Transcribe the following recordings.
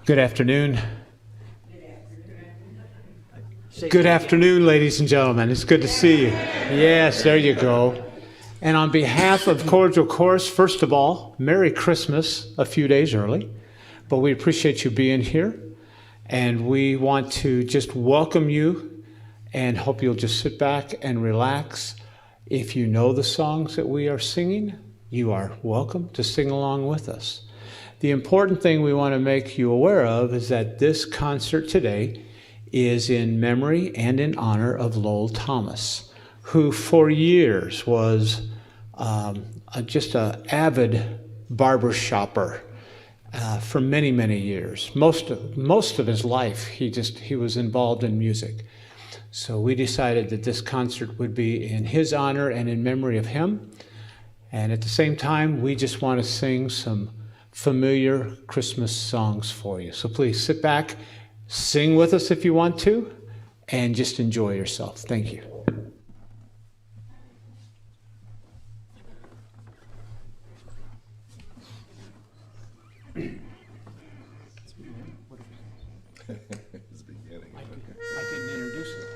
Good afternoon. Good afternoon, ladies and gentlemen. It's good to see you. Yes, there you go. And on behalf of Cordial Chorus, first of all, Merry Christmas a few days early. But we appreciate you being here. And we want to just welcome you and hope you'll just sit back and relax. If you know the songs that we are singing, you are welcome to sing along with us. The important thing we want to make you aware of is that this concert today is in memory and in honor of Lowell Thomas, who for years was just an avid barber shopper for many, many years. Most of his life, he was involved in music. So we decided that this concert would be in his honor and in memory of him. And at the same time, we just want to sing some familiar Christmas songs for you. So please sit back, sing with us if you want to, and just enjoy yourself. Thank you. It's beginning. I didn't introduce it.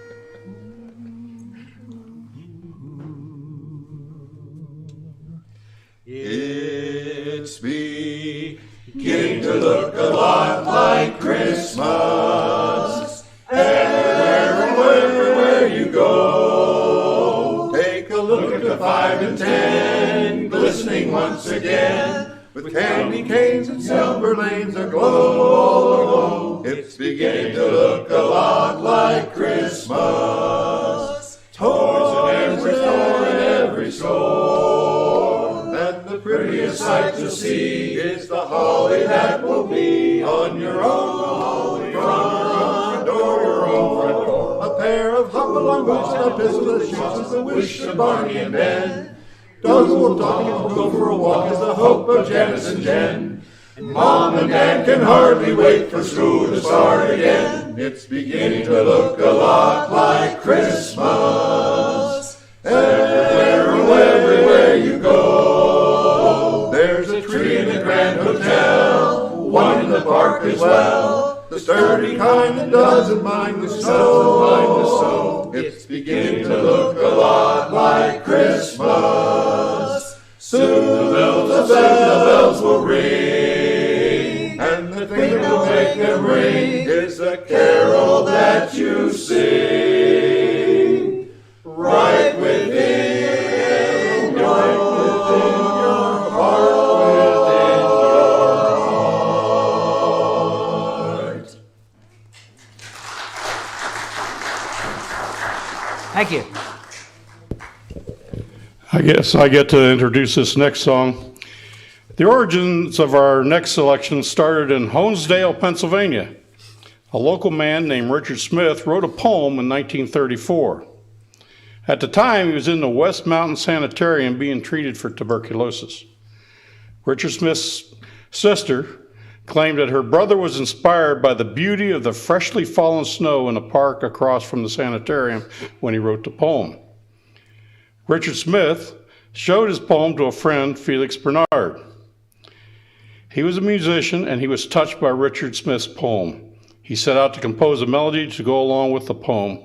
It's beginning to look a lot like Christmas. Everywhere you go, take a look at the 5 and 10, glistening once again, with candy canes and silver lanes aglow. It's beginning to look a lot like Christmas. Toys in every store and every store. And the prettiest sight to see is the holly that will be on your own front door, your own front door. A pair of hop-along boots, a pistol, a shoes, a wish of Barney and Ben. Dogs will talk and go for a walk is the hope of Janice and Jen. Mom and Dad can hardly wait for school to start again. It's beginning to look a lot like Christmas. Everywhere you go. There's a tree in the Grand Hotel, one in the park as well. The sturdy kind that doesn't mind the snow. It's beginning to look a lot like Christmas. Soon the bells will ring, and the thing that will make them ring is the carol that you sing. Right within your heart. Thank you. I guess I get to introduce this next song. The origins of our next selection started in Honesdale, Pennsylvania. A local man named Richard Smith wrote a poem in 1934. At the time, he was in the West Mountain Sanitarium being treated for tuberculosis. Richard Smith's sister claimed that her brother was inspired by the beauty of the freshly fallen snow in a park across from the sanitarium when he wrote the poem. Richard Smith showed his poem to a friend, Felix Bernard. He was a musician and he was touched by Richard Smith's poem. He set out to compose a melody to go along with the poem.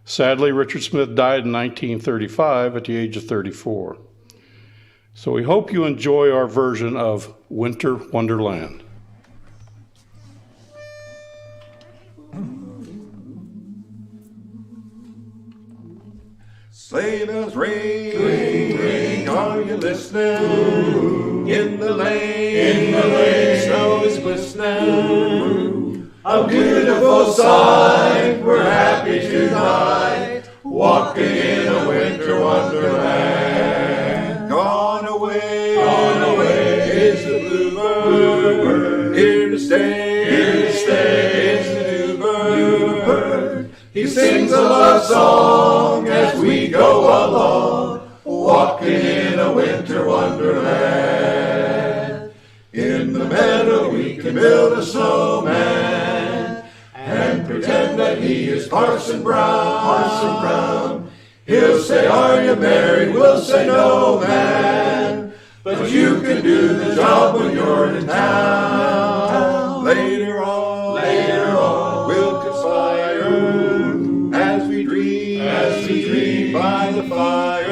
Sadly, Richard Smith died in 1935 at the age of 34. So we hope you enjoy our version of Winter Wonderland. Sleigh bells ring, ring, ring, are you listening? In the lane, snow is glistening. A beautiful sight, we're happy tonight, walking in a winter wonderland. Gone away is the bluebird, here to stay is the new bird. He sings a love song as we go along, walking in a winter wonderland. In the meadow we can build a snowman and pretend that he is Parson Brown. He'll say, are you married? We'll say, no, man. But you can do the job when you're in town. Later on, we'll conspire as we dream by the fire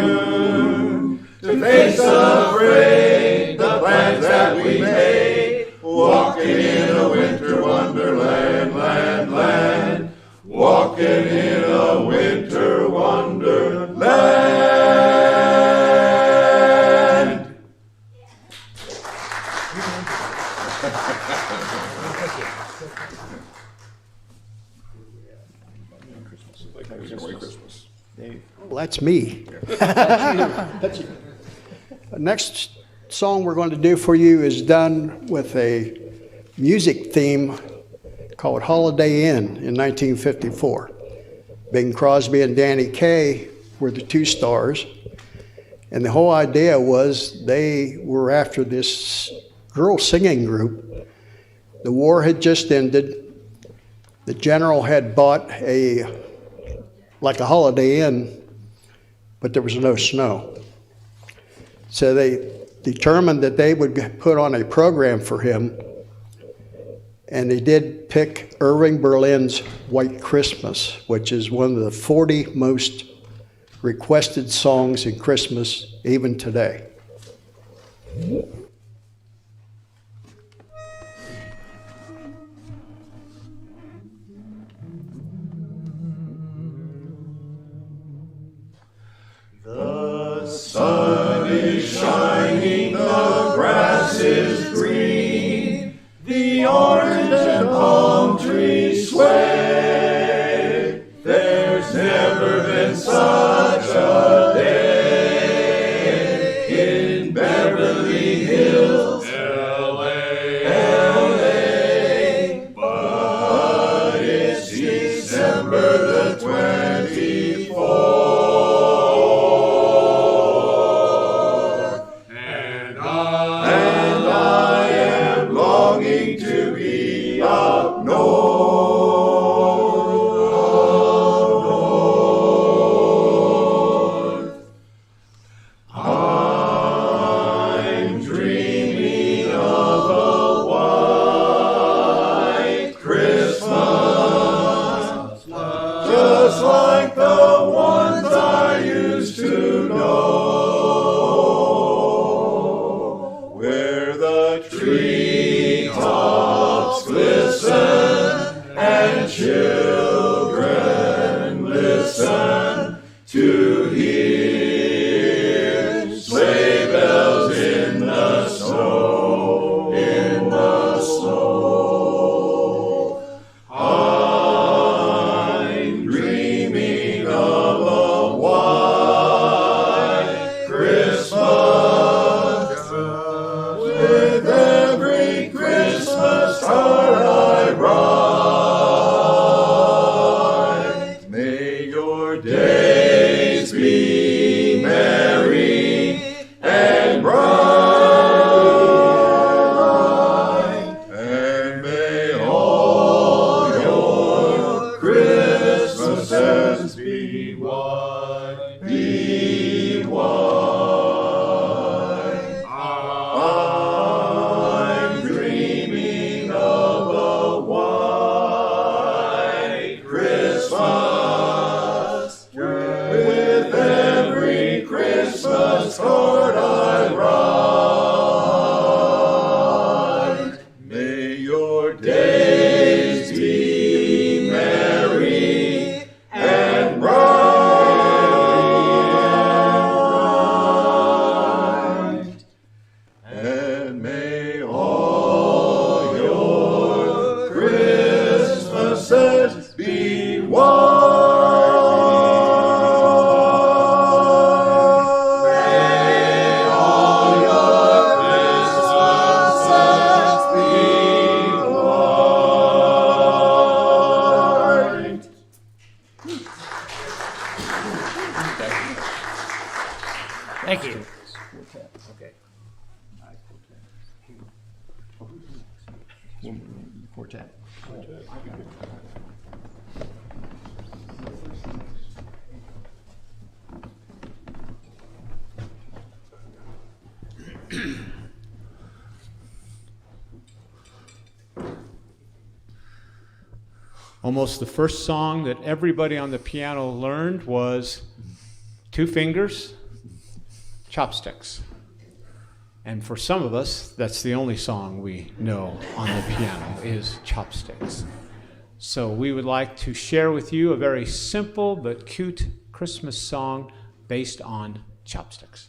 to face afraid the plans that we made. Walking in a winter wonderland, land. Walking in a winter wonderland. Well, that's me. Next song we're going to do for you is done with a music theme called Holiday Inn in 1954. Bing Crosby and Danny Kaye were the two stars. And the whole idea was they were after this girl singing group. The war had just ended. The general had bought like a Holiday Inn, but there was no snow. So they determined that they would put on a program for him, and they did pick Irving Berlin's White Christmas, which is one of the 40 most requested songs in Christmas even today. The sun is shining, the grass is green, the orange and palm trees sway. There's never been such a day in Beverly Hills, LA. But it's December the 24th. To be up north. I'm dreaming of a white Christmas, just like the ones I used to know, where the treetops glisten and children listen to hear sleigh bells in the snow, I'm dreaming of a white Christmas, with every Christmas card I write. May your days be merry and bright, and may all your Christmases be white, be white. I'm dreaming of a white Christmas, with every Christmas card I write. May your days be merry and bright, and may all your Christmases be white. May all your Christmases be white. Thank you. Quartet. Almost the first song that everybody on the piano learned was Two Fingers, Chopsticks. And for some of us, that's the only song we know on the piano is Chopsticks. So we would like to share with you a very simple but cute Christmas song based on chopsticks.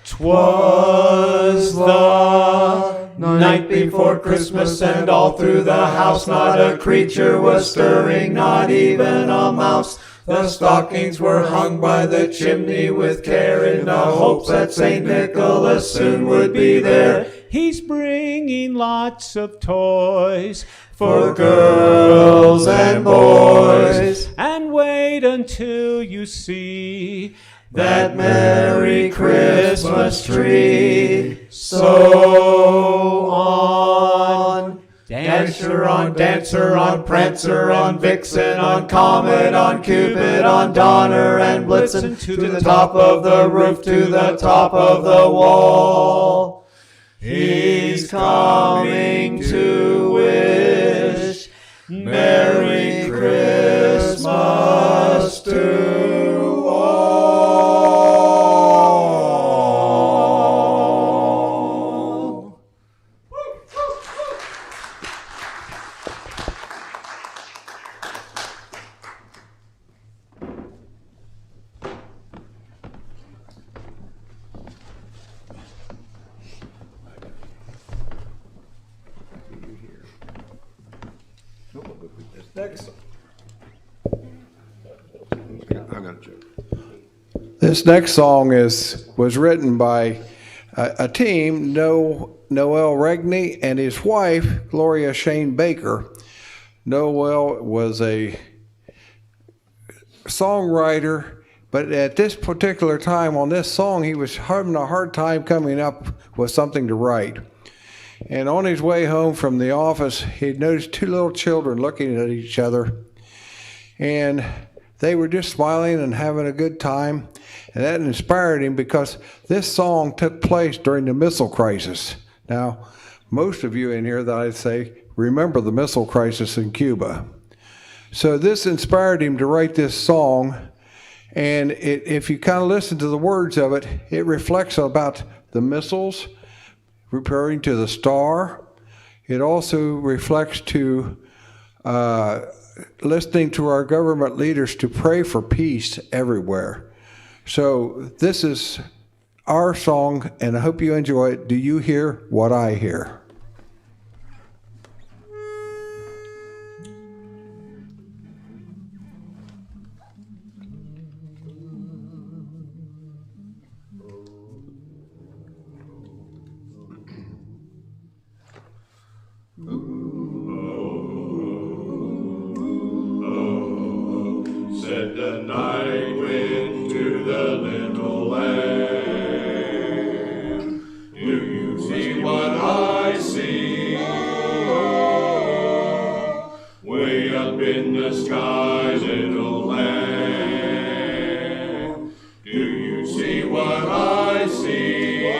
"'Twas the night before Christmas, and all through the house not a creature was stirring, not even a mouse. The stockings were hung by the chimney with care, in the hopes that St. Nicholas soon would be there. He's bringing lots of toys For girls and boys, and wait until you see that merry Christmas tree. So on, Dasher on, Dancer on, Prancer on, Vixen on, Comet on, Cupid on, Donner and Blitzen, to the top of the roof, to the top of the wall. He's coming to wish Merry Christmas to all. This next song was written by a team, Noel Regney and his wife, Gloria Shane Baker. Noel was a songwriter, but at this particular time on this song, he was having a hard time coming up with something to write. And on his way home from the office, he noticed two little children looking at each other. And they were just smiling and having a good time. And that inspired him because this song took place during the missile crisis. Now, most of you in here that I'd say remember the missile crisis in Cuba. So this inspired him to write this song. And if you kind of listen to the words of it, it reflects about the missiles, referring to the star. It also reflects to listening to our government leaders to pray for peace everywhere. So this is our song, and I hope you enjoy it. Do you hear what I hear? Said the night wind to the little lamb, do you see what I see? Way up in the sky, little lamb, do you see what I see?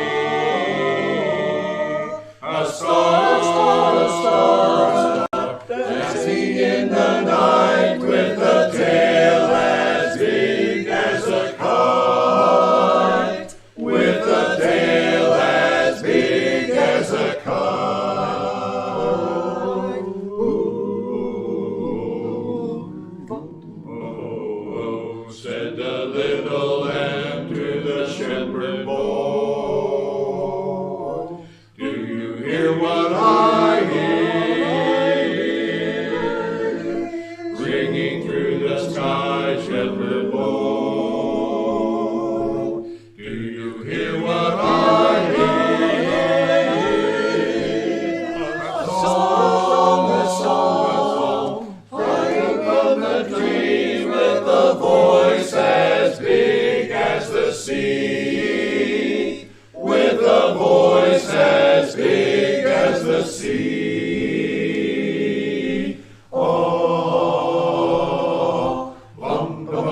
A star, a star, dancing in the night with a tail as big as a kite, with a tail as big as a kite. Oh, said the little lamb to the shepherd boy, do you hear what I hear? Ringing through the sky, shepherd boy, do you hear what I hear? A song, a song, flying from the trees with a voice as big as the sea, with a voice as big as the sea. Oh, bum, bum,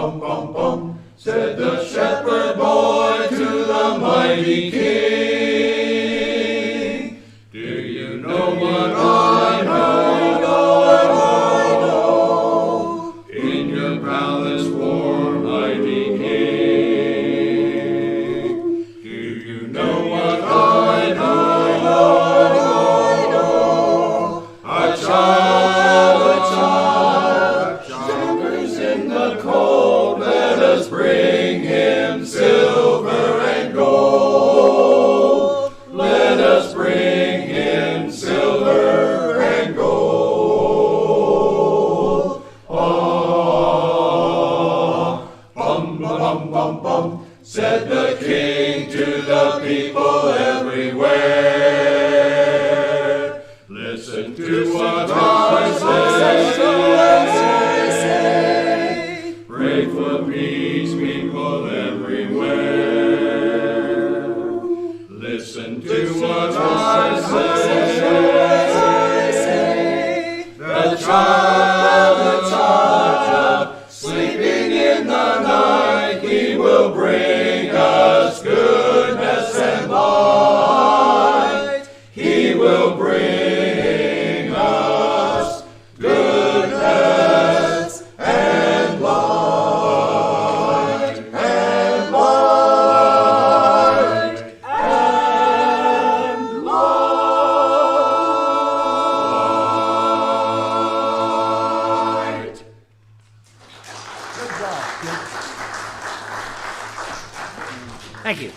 Thank you.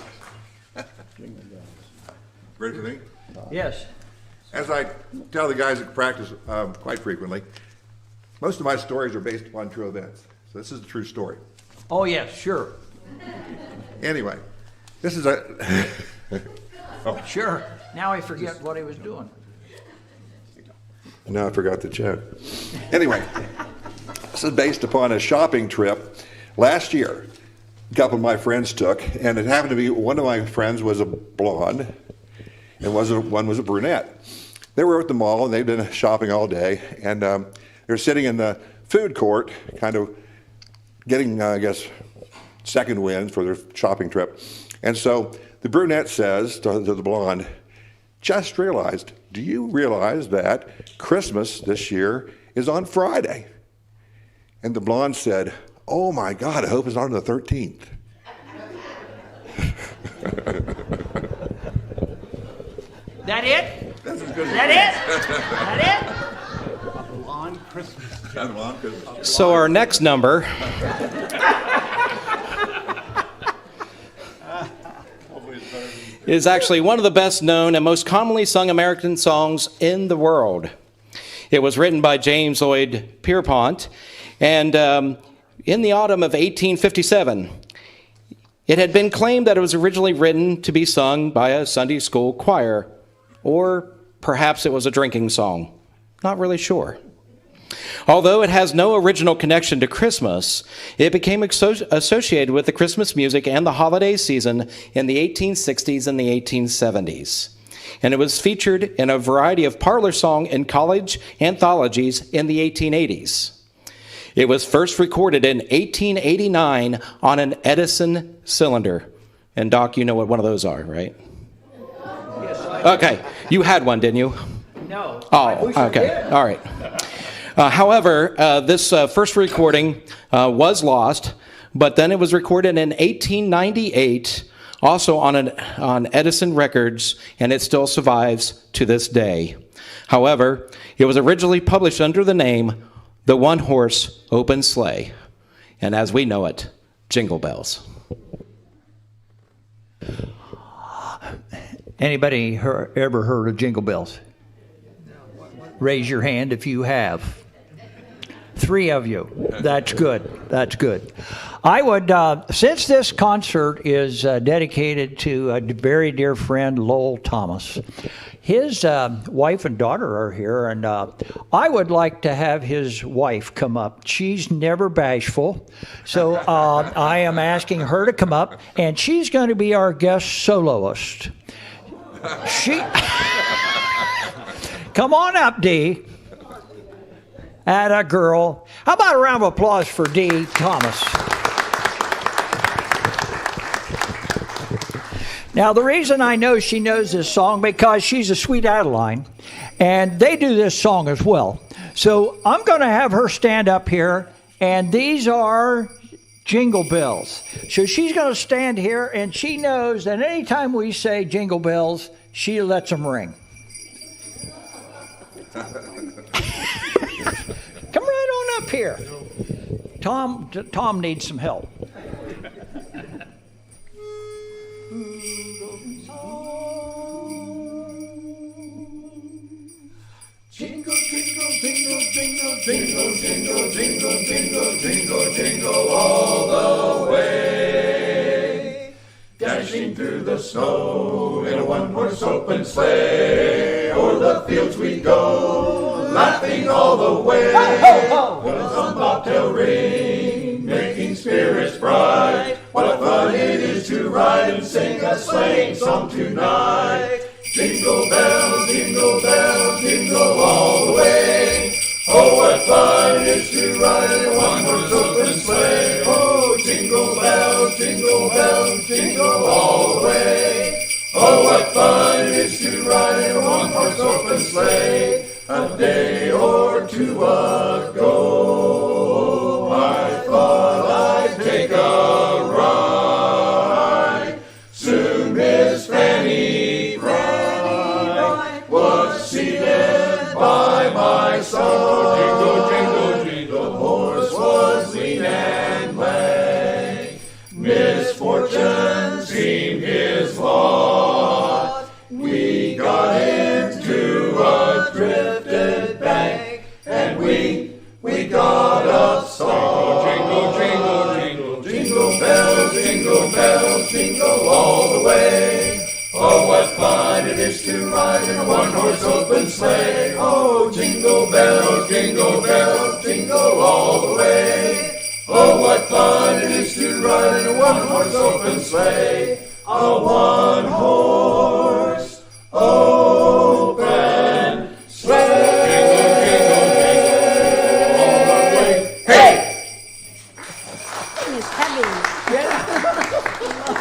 Ready for me? Yes. As I tell the guys at practice quite frequently, most of my stories are based upon true events. So this is a true story. Oh, yes, sure. Anyway, this is a... Sure. Now I forget what he was doing. Now I forgot the joke. Anyway, this is based upon a shopping trip last year. A couple of my friends took, and it happened to be one of my friends was a blonde, and one was a brunette. They were at the mall, and they'd been shopping all day, and they're sitting in the food court, kind of getting, I guess, second wind for their shopping trip. And so the brunette says to the blonde, "Just realized, do you realize that Christmas this year is on Friday?" And the blonde said, "Oh my God, I hope it's not on the 13th. That it? That's as good as That it? That On Christmas. That's blonde Christmas. So our next number is actually one of the best known and most commonly sung American songs in the world. It was written by James Lloyd Pierpont, and in the autumn of 1857, it had been claimed that it was originally written to be sung by a Sunday school choir, or perhaps it was a drinking song. Not really sure. Although it has no original connection to Christmas, it became associated with the Christmas music and the holiday season in the 1860s and the 1870s. And it was featured in a variety of parlor song and college anthologies in the 1880s. It was first recorded in 1889 on an Edison cylinder. And Doc, you know what one of those are, right? Yes. Okay, you had one, didn't you? No. Oh, okay, all right. However, this first recording was lost, but then it was recorded in 1898, also on Edison Records, and it still survives to this day. However, it was originally published under the name The One Horse Open Sleigh, and as we know it, Jingle Bells. Anybody ever heard of Jingle Bells? Raise your hand if you have. 3 of you. That's good. That's good. I would, since this concert is dedicated to a very dear friend, Lowell Thomas, his wife and daughter are here, and I would like to have his wife come up. She's never bashful, so I am asking her to come up, and she's going to be our guest soloist. She... Come on up, Dee. Atta girl. How about a round of applause for Dee Thomas? Now, the reason I know she knows this song, because she's a Sweet Adeline, and they do this song as well. So I'm going to have her stand up here, and these are Jingle Bells. So she's going to stand here, and she knows that anytime we say Jingle Bells, she lets them ring. Come right on up here. Tom needs some help. Jingle, jingle, jingle, jingle, jingle, jingle, jingle, jingle, jingle, jingle all the way. Dashing through the snow in a one-horse open sleigh. O'er the fields we go, laughing all the way. Bells on bobtail ring, making spirits bright. What fun it is to ride and sing a sleighing song tonight. Jingle bells, jingle all the way. Oh, what fun it is to ride in a one-horse open sleigh. Oh, jingle bells, jingle all the way. Oh, what fun it is to ride in a one-horse open sleigh. A day or two ago, I thought I'd take a ride. Soon Miss Fanny Bright was seated by my side. Jingle, jingle, jingle, the horse was lean and jingle all the way. Oh, what fun it is to ride in a one-horse open sleigh. Oh, jingle bells, jingle all the way. Oh, what fun it is to ride in a one-horse open sleigh. A one-horse open sleigh. Jingle, jingle, jingle all the way. Hey! It's heavy.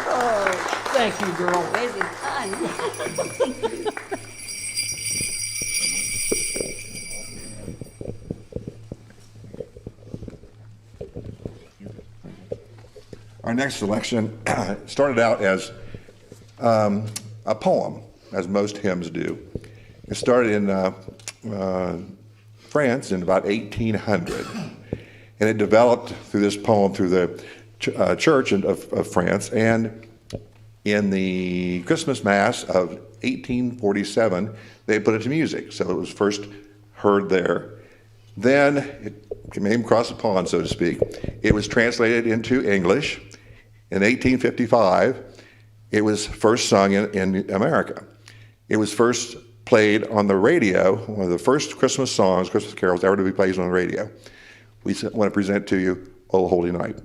Oh, thank you, girl. Crazy fun. Our next selection started out as a poem, as most hymns do. It started in France in about 1800, and it developed through this poem through the Church of France, and in the Christmas Mass of 1847, they put it to music, so it was first heard there. Then it came across the pond, so to speak. It was translated into English. In 1855, it was first sung in America. It was first played on the radio, one of the first Christmas songs, Christmas carols ever to be played on the radio. We want to present to you O Holy Night.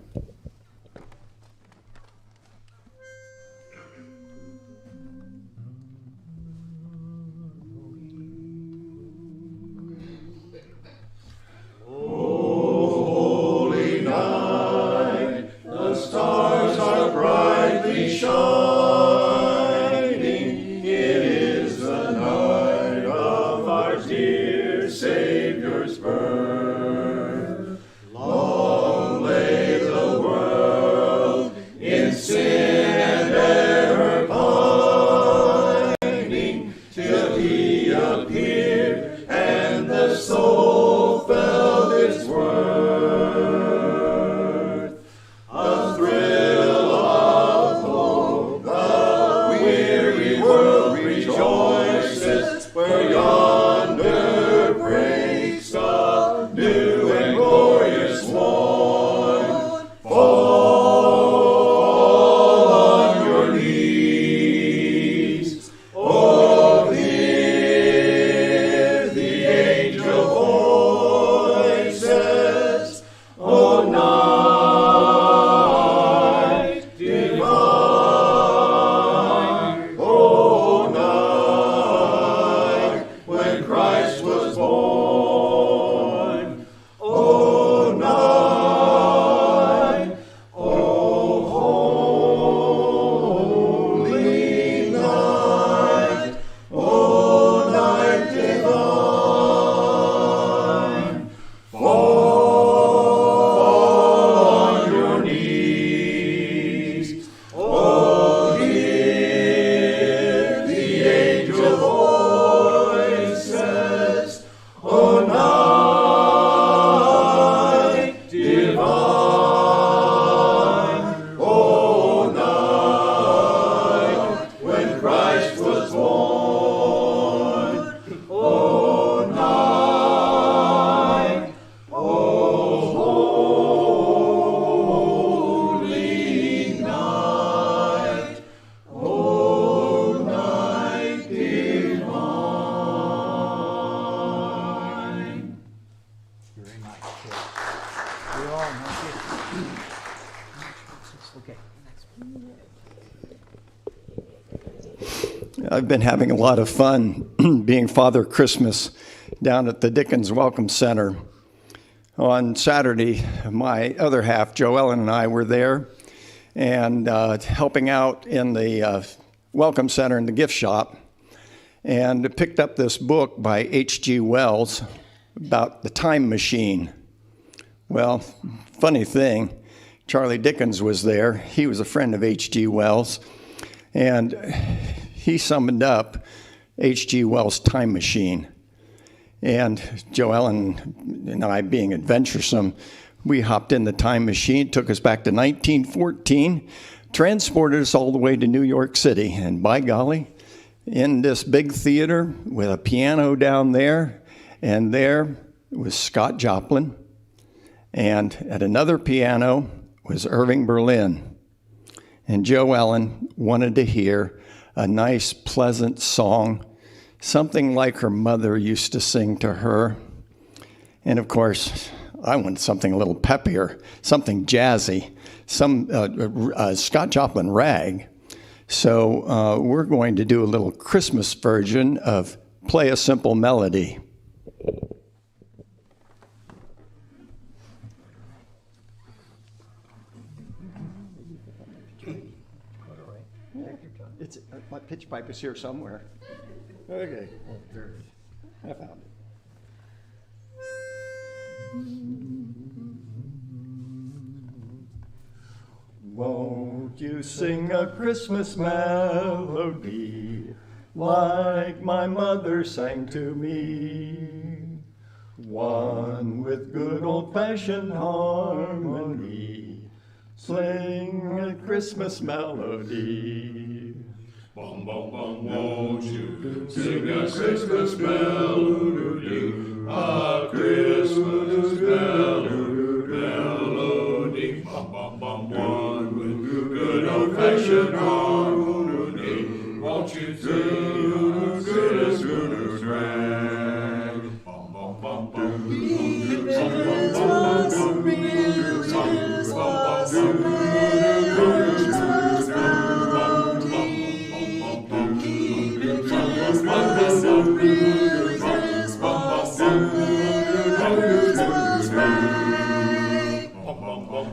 I've been having a lot of fun being Father Christmas down at the Dickens Welcome Center. On Saturday, my other half, Joellen, and I were there and helping out in the Welcome Center in the gift shop, and picked up this book by H.G. Wells about the time machine. Well, funny thing, Charlie Dickens was there. He was a friend of H.G. Wells, and he summoned up H.G. Wells' time machine. And Joellen and I, being adventuresome, we hopped in the time machine, took us back to 1914, transported us all the way to New York City. And by golly, in this big theater with a piano down there, and there was Scott Joplin, and at another piano was Irving Berlin. and Joe Ellen wanted to hear a nice, pleasant song, something like her mother used to sing to her. And of course, I wanted something a little peppier, something jazzy, some Scott Joplin rag. So we're going to do a little Christmas version of Play a Simple Melody. My pitch pipe is here somewhere. Okay. I found it. Won't you sing a Christmas melody like my mother sang to me? One with good old-fashioned harmony. Sing a Christmas melody. Bum, bum, bum, won't you sing a Christmas melody, a Christmas melody. Bum, bum, bum, one with good old-fashioned harmony. Won't you sing a Christmas rag? Bum, bum, bum, bum.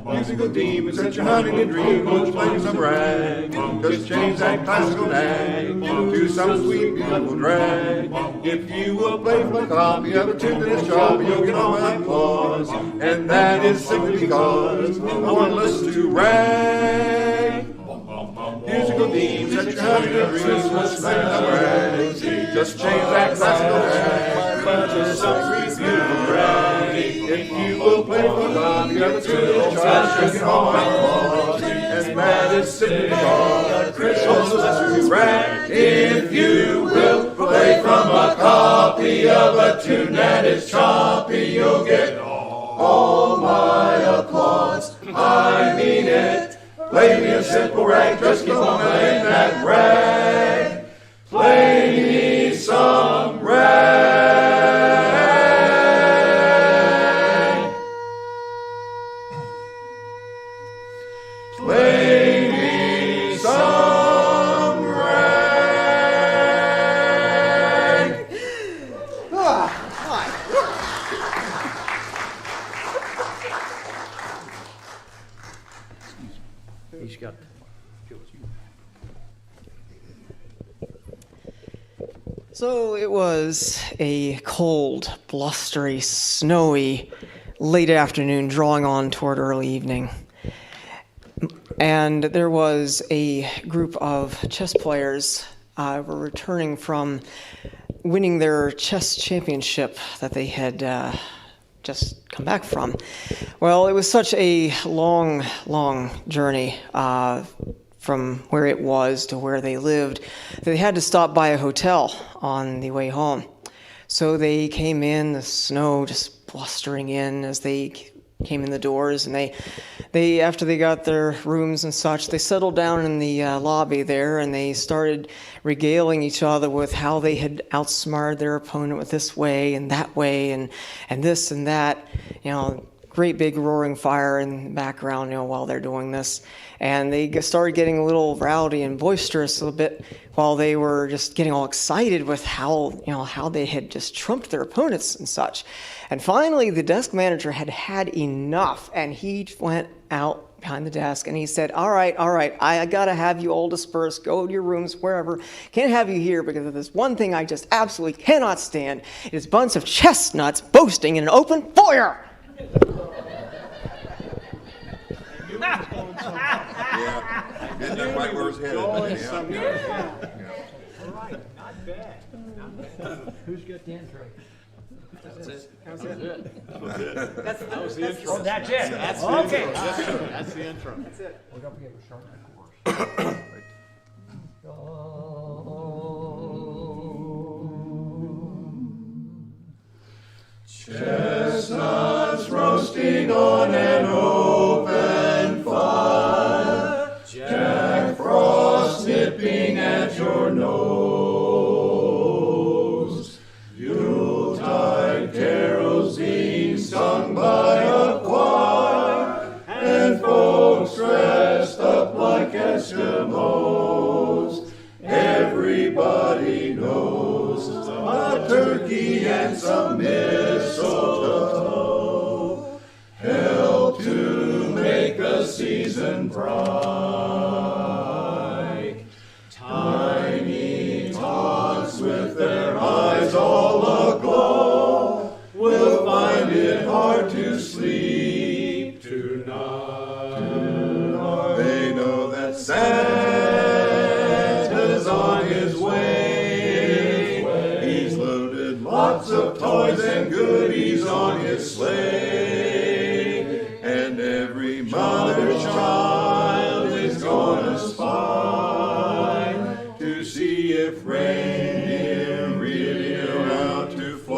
Musical demons that you're hunting in dreams, won't you play some rag? Just change that classical nag to some sweet, beautiful drag. If you will play from a copy of a tune that is choppy, you'll get all my applause. And that is simply because I want to listen to rag. Musical themes that you're hunting in dreams, won't you play some rag? Just change that classical nag to some sweet, beautiful drag. If you will play for God, you have a tune that tries to get all my applause. And that is simply called Christmas rag. If you will play from a copy of a tune that is choppy, you'll get all my applause. I mean it. Play me a simple rag, just keep on playing that rag. Play me some rag. Play me some rag. He's got. So it was a cold, blustery, snowy, late afternoon drawing on toward early evening. And there was a group of chess players were returning from winning their chess championship that they had just come back from. Well, it was such a long, long journey from where it was to where they lived that they had to stop by a hotel on the way home. So they came in, the snow just blustering in as they came in the doors, and they after they got their rooms and such, they settled down in the lobby there, and they started regaling each other with how they had outsmarted their opponent with this way and that way and this and that, great big roaring fire in the background, while they're doing this. And they started getting a little rowdy and boisterous a little bit while they were just getting all excited with how they had just trumped their opponents and such. And finally, the desk manager had had enough, and he went out behind the desk and he said, all right, I gotta have you all dispersed, go to your rooms, wherever. Can't have you here because of this one thing I just absolutely cannot stand. It is a bunch of chestnuts boasting in an open foyer. Yeah, didn't know quite where his head is. Yeah. All right, not bad. Who's got the intro? That's it. How's that? That was the intro. Oh, that's it. That's the intro. That's the intro. That's it. We're going to get a sharp chorus. Chestnuts roasting on an open fire. season bright. Tiny tots with their eyes all aglow will find it hard to sleep tonight. They know that Santa's on his way. He's loaded lots of toys and goodies on his sleigh. And every mother's child is gonna spy to see if reindeer really are out to fly.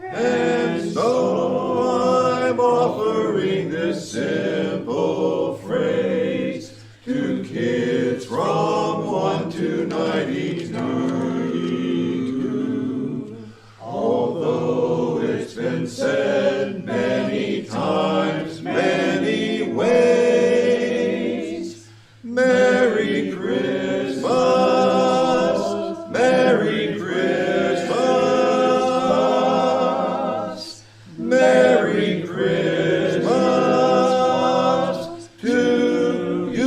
And so I'm offering this simple phrase to kids from 1 to 92. Although it's been said many times, many ways, Merry Christmas, Merry Christmas, Merry Christmas to you.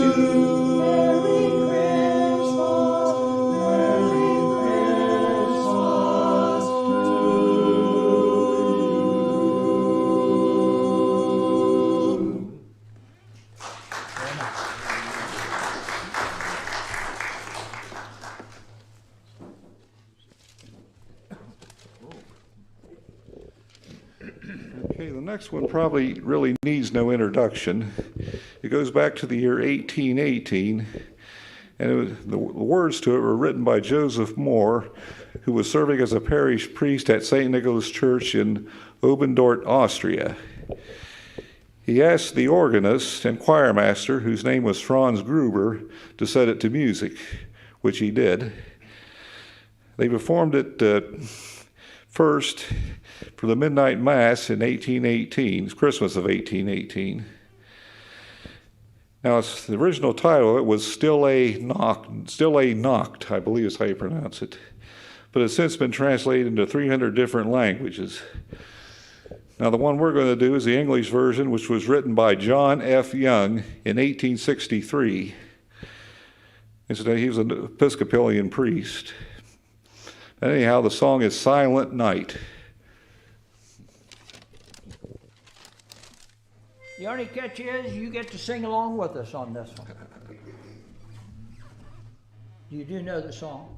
Okay, the next one probably really needs no introduction. It goes back to the year 1818, and the words to it were written by Joseph Moore, who was serving as a parish priest at St. Nicholas Church in Obendorf, Austria. He asked the organist and choirmaster, whose name was Franz Gruber, to set it to music, which he did. They performed it first for the Midnight Mass in 1818, Christmas of 1818. Now, the original title, it was Still a Nacht, I believe is how you pronounce it. But it's since been translated into 300 different languages. Now, the one we're going to do is the English version, which was written by John F. Young in 1863. He was an Episcopalian priest. Anyhow, the song is Silent Night. The only catch is you get to sing along with us on this one. You do know the song?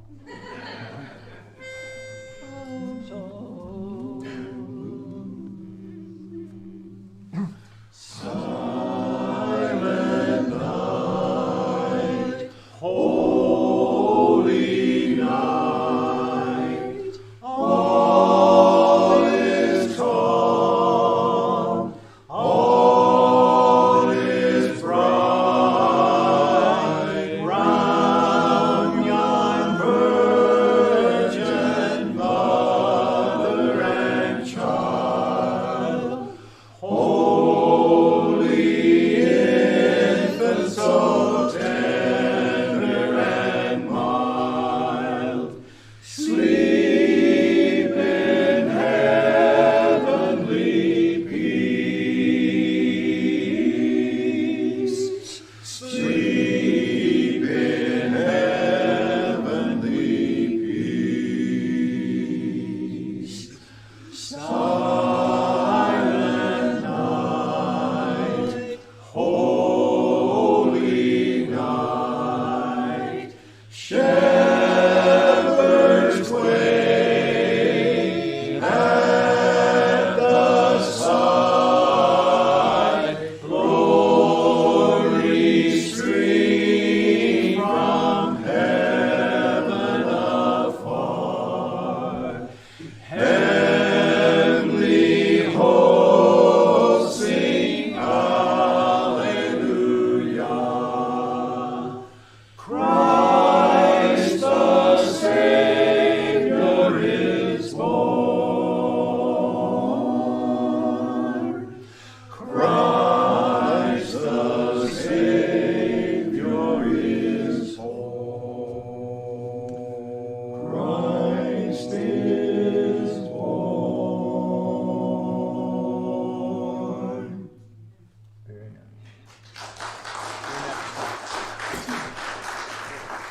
Silent night, holy night, all is calm, all is bright, round yon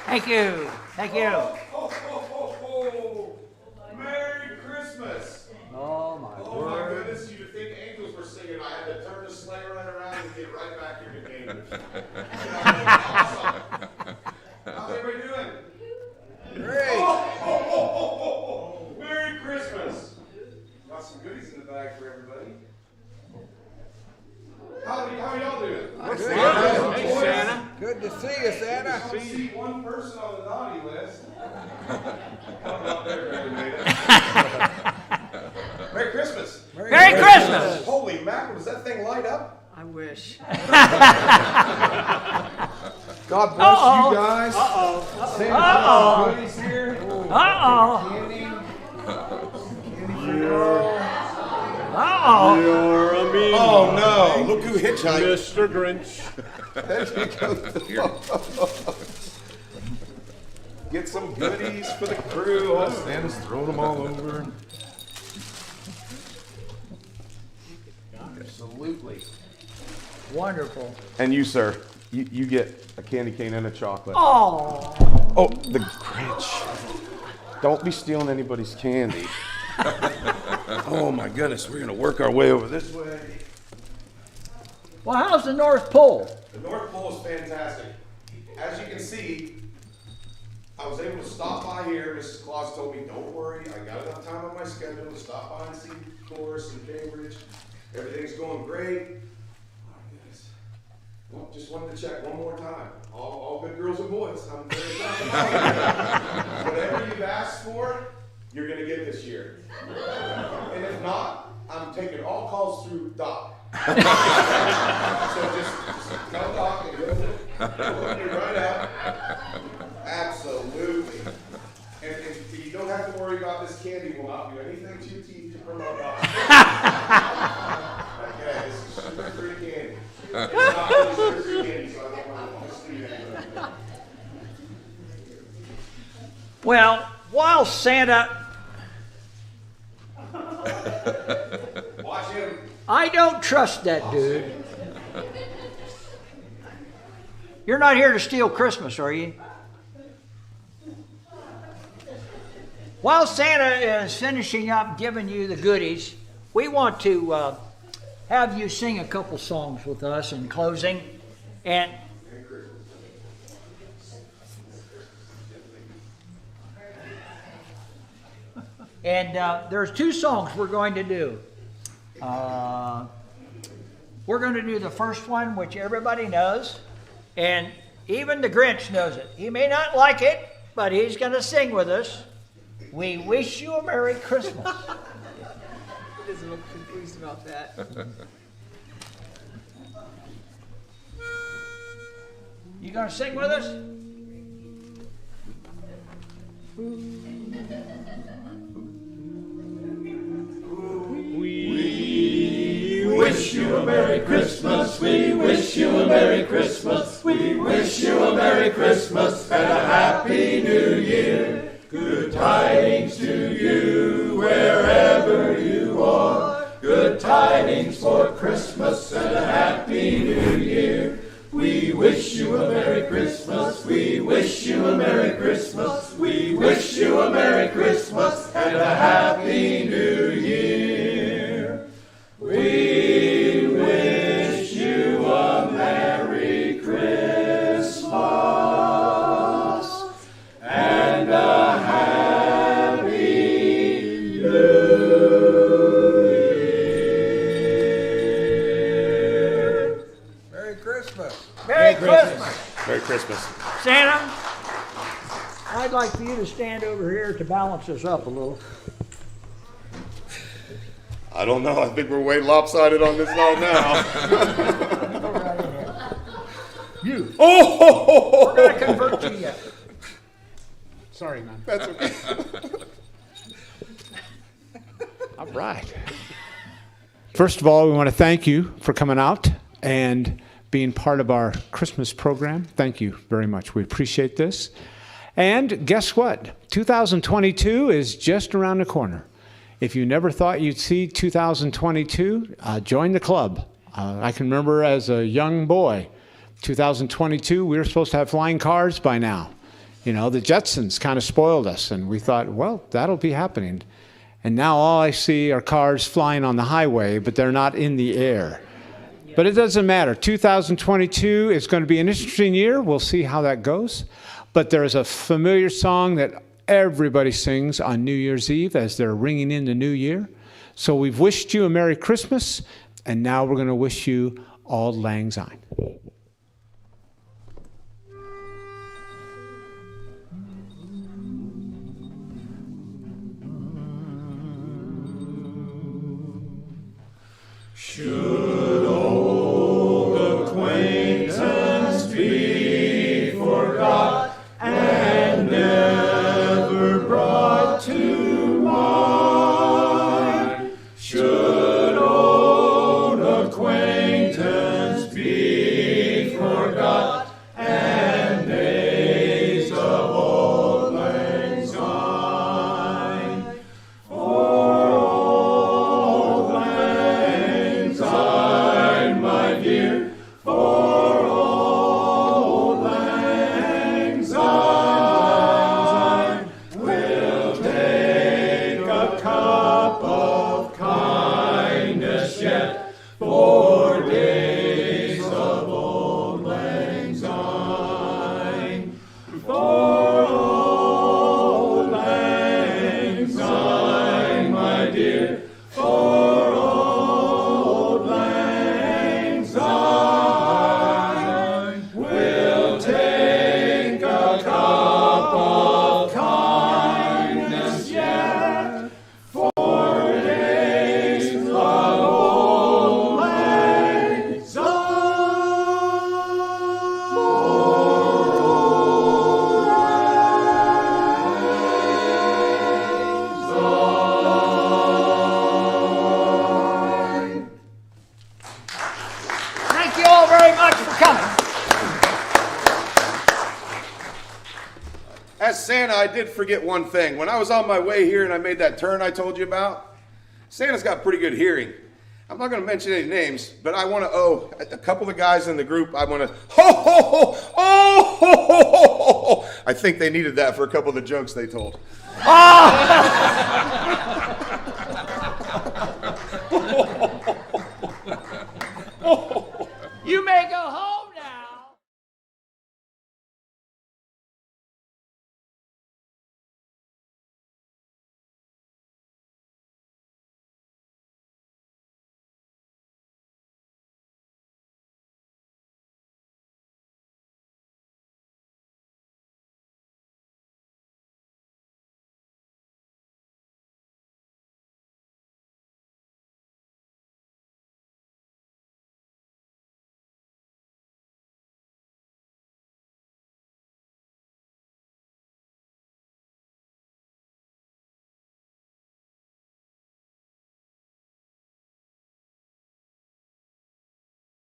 Thank you. Thank you. Merry Christmas! Oh, my Oh my goodness, you'd think angels were singing. I had to turn the sleigh right around and get right back into game. Awesome. How's everybody doing? Great. Merry Christmas! Got some goodies in the bag for everybody. How are y'all doing? Hey, Santa. Good to see you, Santa. I see one person on the naughty list. Come up there, Brother Maida. Merry Christmas. Merry Christmas. Holy mackerel, does that thing light up? I wish. God bless you guys. Uh-oh. Goodies here. Uh-oh. Candy. Uh-oh. You're a mean Oh no, look who hitchhiked. Mr. Grinch. Get some goodies for the crew. Oh, Santa's throwing them all over. Absolutely. Wonderful. And you, sir, you get a candy cane and a chocolate. Oh. Oh, the Grinch. Don't be stealing anybody's candy. Oh my goodness, we're gonna work our way over this way. Well, how's the North Pole? The North Pole is fantastic. As you can see, I was able to stop by here. Mrs. Claus told me, don't worry, I got enough time on my schedule to stop by and see Doris and Cambridge. Everything's going great. Oh my goodness. Well, just wanted to check one more time. All good girls and boys. I'm very excited. Whatever you've asked for, you're gonna get this year. And if not, I'm taking all calls through Doc. So just tell Doc and he'll hook you right out. Absolutely. And you don't have to worry about this candy will not do anything to your teeth to promote Doc. Okay, this is sugar-free candy. It's not really sugar-free candy, so I don't want to mislead anybody. Well, while Santa, Watch him. I don't trust that dude. You're not here to steal Christmas, are you? While Santa is finishing up giving you the goodies, we want to have you sing a couple songs with us in closing. And there's two songs we're going to do. We're going to do the first one, which everybody knows, and even the Grinch knows it. He may not like it, but he's going to sing with us. We wish you a Merry Christmas. He doesn't look confused about that. You going to sing with us? We wish you a Merry Christmas. We wish you a Merry Christmas. We wish you a Merry Christmas and a Happy New Year. Good tidings to you wherever you are. Good tidings for Christmas and a Happy New Year. We wish you a Merry Christmas. We wish you a Merry Christmas. We wish you a Merry Christmas and a Happy New Year. We wish you a Merry Christmas and a Happy New Year. Merry Christmas. Merry Christmas. Merry Christmas. Santa, I'd like for you to stand over here to balance us up a little. I don't know. I think we're way lopsided on this song now. Go right ahead. You. Oh! We're going to convert you yet. Sorry, man. That's okay. All right. First of all, we want to thank you for coming out and being part of our Christmas program. Thank you very much. We appreciate this. And guess what? 2022 is just around the corner. If you never thought you'd see 2022, join the club. I can remember as a young boy, 2022, we were supposed to have flying cars by now. You know, the Jetsons kind of spoiled us, and we thought, well, that'll be happening. And now all I see are cars flying on the highway, but they're not in the air. But it doesn't matter. 2022 is going to be an interesting year. We'll see how that goes. But there's a familiar song that everybody sings on New Year's Eve as they're ringing in the new year. So we've wished you a Merry Christmas, and now we're going to wish you Auld Lang Syne. Should old acquaintance be forgot and never brought to mind? Should old acquaintance be forgot and days of old lang syne? For old lang syne, my dear, for old lang syne, we'll take a cup of kindness yet for days of old lang syne. For old lang syne, my dear, for old lang syne, we'll take a cup of kindness yet for days of old lang syne. Thank you all very much for coming. As Santa, I did forget one thing. When I was on my way here and I made that turn I told you about, Santa's got pretty good hearing. I'm not going to mention any names, but I want to owe a couple of guys in the group. I want to, ho, ho, ho, oh, ho, ho, ho, ho, ho. I think they needed that for a couple of the jokes they told.